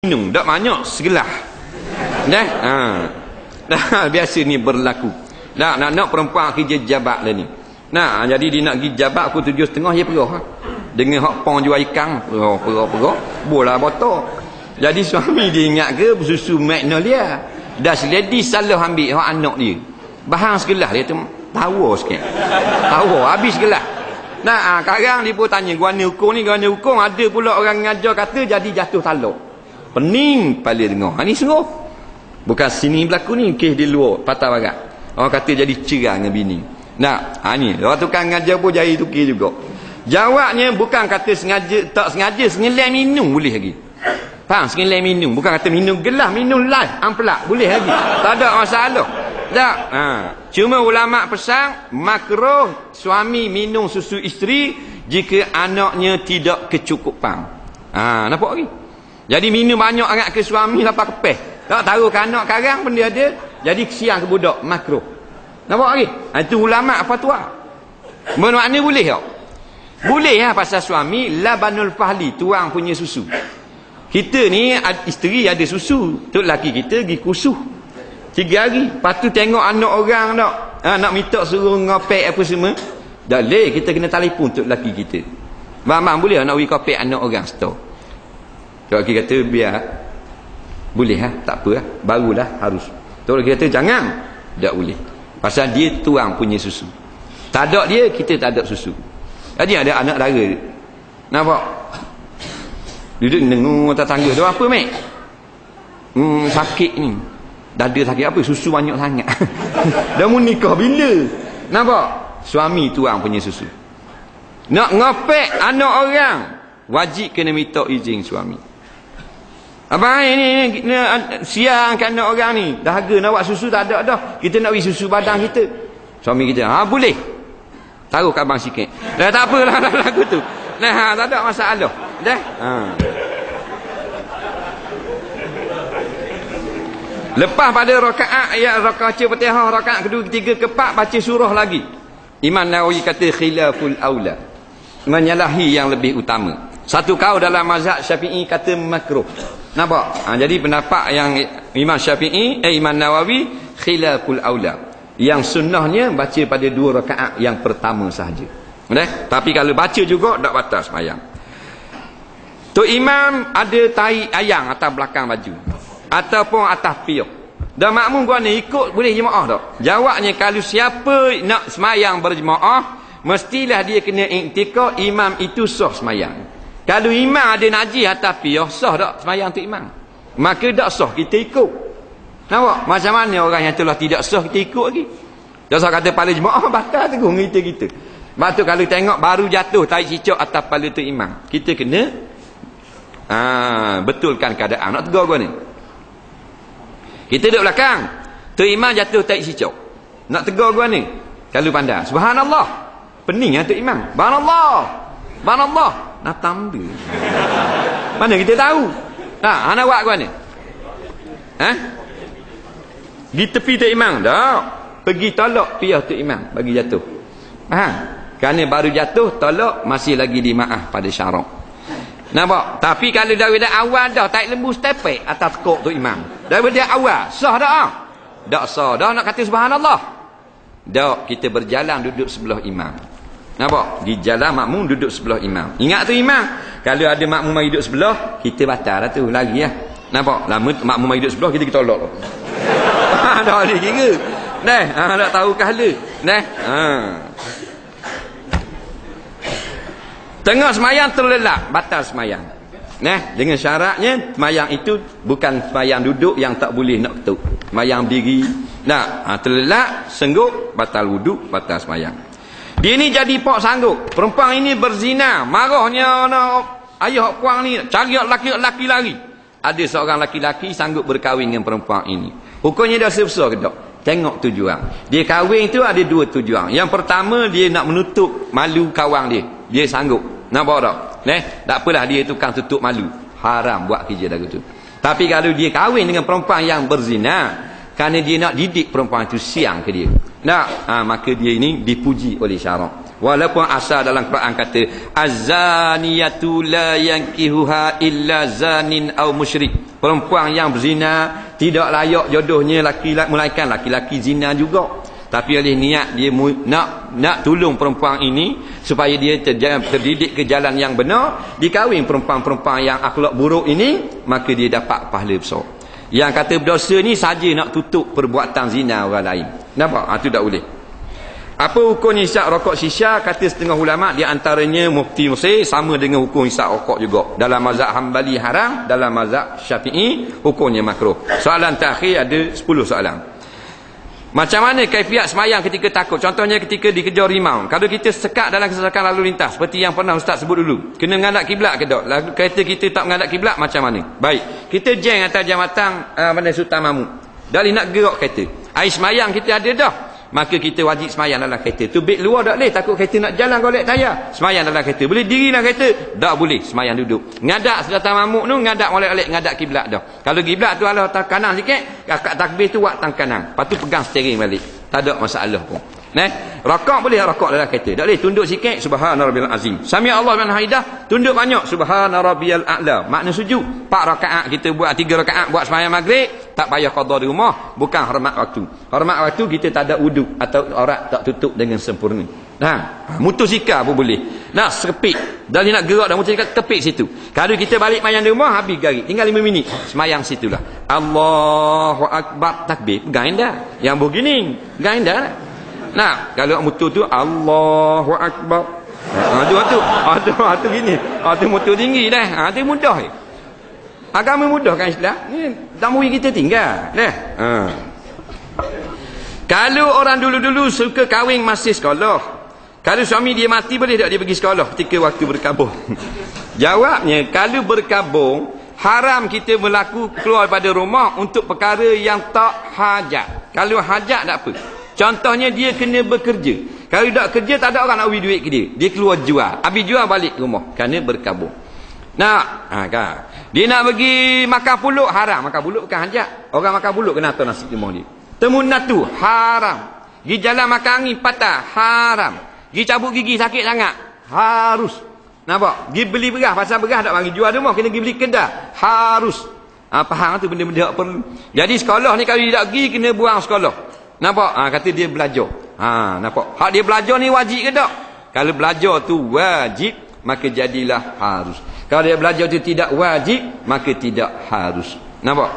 minum tak banyak segelah dah dah biasa ni berlaku dah nak perempuan kerja jabat lah ni jadi dia nak pergi jabat pukul 7.30 dia perah dengan hak pong jual ikan perah bola botol. Jadi suami dia ingat ke susu Magnolia dah seledi salah ambil hak anak dia bahang segelah dia tu tawa sikit tawa habis segelah. Sekarang dia pun tanya guana hukum ada pula orang ngajar kata jadi jatuh talak. Pening kepala dengar. Ni sungguh. Bukan sini berlaku ni, kes di luar, patah barat. Orang kata jadi cerah dengan bini. Ni, orang tukang ngajar pun jadi tukir juga. Jawabnya bukan kata sengaja, tak sengaja, sengelai minum boleh lagi. Faham? Sengelai minum. Bukan kata minum gelas, minum live, ampelak. Boleh lagi. Tak ada masalah. Tak. Cuma ulama' pesan, makruh suami minum susu isteri jika anaknya tidak kecukupan. Nampak lagi? Jadi minum banyak agak ke suami lepas kepeh. Tak tahu ke anak karang pun dia ada. Jadi kesian ke budak. Makruh. Nampak lagi? Itu ulama' fatwa. Bermakna boleh tak? Boleh lah pasal suami labanul fahli. Tuang punya susu. Kita ni isteri ada susu. Tu lelaki kita pergi kusuh 3 hari. Lepas tu tengok anak orang tak. Nak minta suruh ngopek apa semua. Tak boleh. Kita kena telefon untuk lelaki kita. Bang boleh nak pergi kopek anak orang store. Kalau kita kata biar boleh tak apa barulah harus. Kalau kita kata jangan, tak boleh. Pasal dia tuang punya susu. Tak ada dia, kita tak ada susu. Jadi ada anak dara. Nampak? Duduk dengar atas tangga. Tu apa mek? Sakit ni. Dada sakit apa? Susu banyak sangat. Dah mau nikah bila? Nampak? Suami tuang punya susu. Nak ngopek anak orang, wajib kena minta izin suami. Abang ni siang kan anak orang ni dahaga nak buat susu tak ada dah. Kita nak bagi susu badan kita. Suami kita boleh. Taruh kat abang sikit. Dah tak apalah lagu tu. Tak ada masalah. Dah. Lepas pada rakaat rakaat Fatihah rakaat kedua ketiga keempat baca surah lagi. Imam Nawawi kata khilaful aula. Menyalahi yang lebih utama. Satu kaul dalam mazhab Syafi'i kata makruh. Nampak? Jadi pendapat yang Imam Syafi'i, Imam Nawawi khilaful aula. Yang sunnahnya baca pada 2 rakaat yang pertama sahaja. Tapi kalau baca juga tak batal sembahyang. Tu imam ada tahi ayang atas belakang baju ataupun atas piok. Dan makmum gua ni ikut boleh jemaah tak? Jawabnya kalau siapa nak sembahyang berjemaah, mestilah dia kena iktikad imam itu sah sembahyang. Kalau imam ada najis atas piyah, sah tak sembahyang untuk imam? Maka tak sah kita ikut. Nampak? Macam mana orang yang telah tidak sah kita ikut lagi? Dosa kata kepala jemaah batal teguh kita. Lepas tu kalau tengok baru jatuh tahi cicak atas kepala tu imam, kita kena betulkan keadaan. Nak tegur gua ni. Kita duduk belakang. Tu imam jatuh tahi cicak. Nak tegur gua ni. Kalau pandai. Subhanallah. Pening tu imam. Subhanallah. Nak tambah. Mana kita tahu? Anak buat gua ni. Di tepi tu imam dah. Pergi tolak piyah tu imam bagi jatuh. Kerana baru jatuh tolak masih lagi dimaaf pada syarak. Nampak? Tapi kalau dari awal dah tak lembu stepek atas kok tu imam. Dari awal sah dah. Tak sah dah nak kata subhanallah. Dak kita berjalan duduk sebelah imam. Nampak? Di jalan makmum duduk sebelah imam. Ingat tu imam. Kalau ada makmum mari duduk sebelah, kita batal dah tu. Lagi lah. Nampak? Lama makmum mari duduk sebelah, kita tolak lah. Dah boleh kira. Tak tahu kala. Tengah semayang terlelap, batal semayang. Dengan syaratnya, semayang itu bukan semayang duduk yang tak boleh nak ketuk. Semayang diri. Terlelap, sengguk, batal wuduk, batal semayang. Dia ni jadi pak sanggup. Perempuan ini berzina. Marahnya ayah puang ni cari laki-laki lari. Ada seorang laki-laki sanggup berkahwin dengan perempuan ini. Hukumnya dah sebesar ke tak? Tengok tujuan. Dia kahwin tu ada 2 tujuan. Yang pertama dia nak menutup malu kawan dia. Dia sanggup. Nampak tak? Tak apalah dia tukang tutup malu. Haram buat kerja lagu tu. Tapi kalau dia kahwin dengan perempuan yang berzina, kerana dia nak didik perempuan itu siang ke dia. Maka dia ini dipuji oleh syarak. Walaupun asal dalam Quran kata az-zaniyatu la yankihuha illa zanin aw musyrik. Perempuan yang berzina tidak layak jodohnya laki-laki, melainkan laki-laki zina juga. Tapi oleh niat dia nak tolong perempuan ini supaya dia terdidik ke jalan yang benar, dikahwin perempuan-perempuan yang akhlak buruk ini, maka dia dapat pahala besar. Yang kata berdosa ni saja nak tutup perbuatan zina orang lain. Nampak? Itu tak boleh. Apa hukum hisap rokok shisha? Kata setengah ulama, di antaranya mufti Mesir sama dengan hukum hisap rokok juga. Dalam mazhab Hambali haram, dalam mazhab Syafi'i hukumnya makruh. Soalan terakhir ada 10 soalan. Macam mana kaifiat semayang ketika takut? Contohnya ketika dikejar rimau. Kalau kita sekat dalam kesesakan lalu lintas, seperti yang pernah Ustaz sebut dulu, kena menghadap kiblat ke tak? Lalu kereta kita tak menghadap kiblat, macam mana? Baik, kita jeng atas jambatan Bandar Sultan Mahmud. Dari nak gerak kereta, air semayang kita ada dah, maka kita wajib semayang dalam kereta. Tu beg luar tak boleh, takut kereta nak jalan golek tayar, semayang dalam kereta. Boleh diri dalam kereta? Tak boleh, semayang duduk. Ngadak Sultan Mahmud tu, ngadak molek-molek, ngadak kiblat dah. Kalau kiblat tu Allah tak kanan sikit, akak takbir tu buat tang kanan. Lepas tu pegang steering balik. Tak ada masalah pun. Rokok boleh rokok dalam kereta. Tak boleh, tunduk sikit, subhana rabbiyal azim. Sami Allah man hamidah, tunduk banyak, subhana rabbiyal a'la. Makna sujud. 4 rakaat kita buat, 3 rakaat buat sembahyang maghrib, tak payah qada di rumah, bukan hormat waktu. Hormat waktu kita tak ada wuduk atau aurat tak tutup dengan sempurna. Motosikal pun boleh. Serpik. Dan nak gerak dah motosikal, kepik situ. Kalau kita balik mayang di rumah, habis garik. Tinggal 5 minit. Semayang situlah. Allahu Akbar, takbir. Pegang dah. Yang begini, pegang dah. Kalau motor tu Allahu Akbar. Itu gini. Itu motor tinggi dah. Itu mudah. Agama mudah kan Islam. Ni damui kita tinggal. Kalau orang dulu-dulu suka kahwin masih sekolah, kalau suami dia mati, boleh tak dia pergi sekolah ketika waktu berkabung? Jawabnya, kalau berkabung, haram kita berlaku keluar pada rumah untuk perkara yang tak hajat. Kalau hajat tak apa. Contohnya dia kena bekerja. Kalau tak kerja, tak ada orang nak beri duit ke dia. Dia keluar jual. Habis jual balik ke rumah. Kerana berkabung. Kan? Dia nak pergi makan pulut, haram. Makan pulut bukan hajat. Orang makan pulut kena atur nasi rumah dia. Temunatu, haram. Pergi jalan makan angin, patah, haram. Pergi cabut gigi sakit sangat, harus. Nampak? Pergi beli beras, pasal beras tak bagi jual rumah, kena pergi beli kedai, harus. Faham tu benda-benda tak perlu. Jadi sekolah ni kalau dia tak pergi, kena buang sekolah. Nampak? Kata dia belajar. Nampak? Hak dia belajar ni wajib ke tak? Kalau belajar tu wajib, maka jadilah harus. Kalau dia belajar tu tidak wajib, maka tidak harus. Nampak?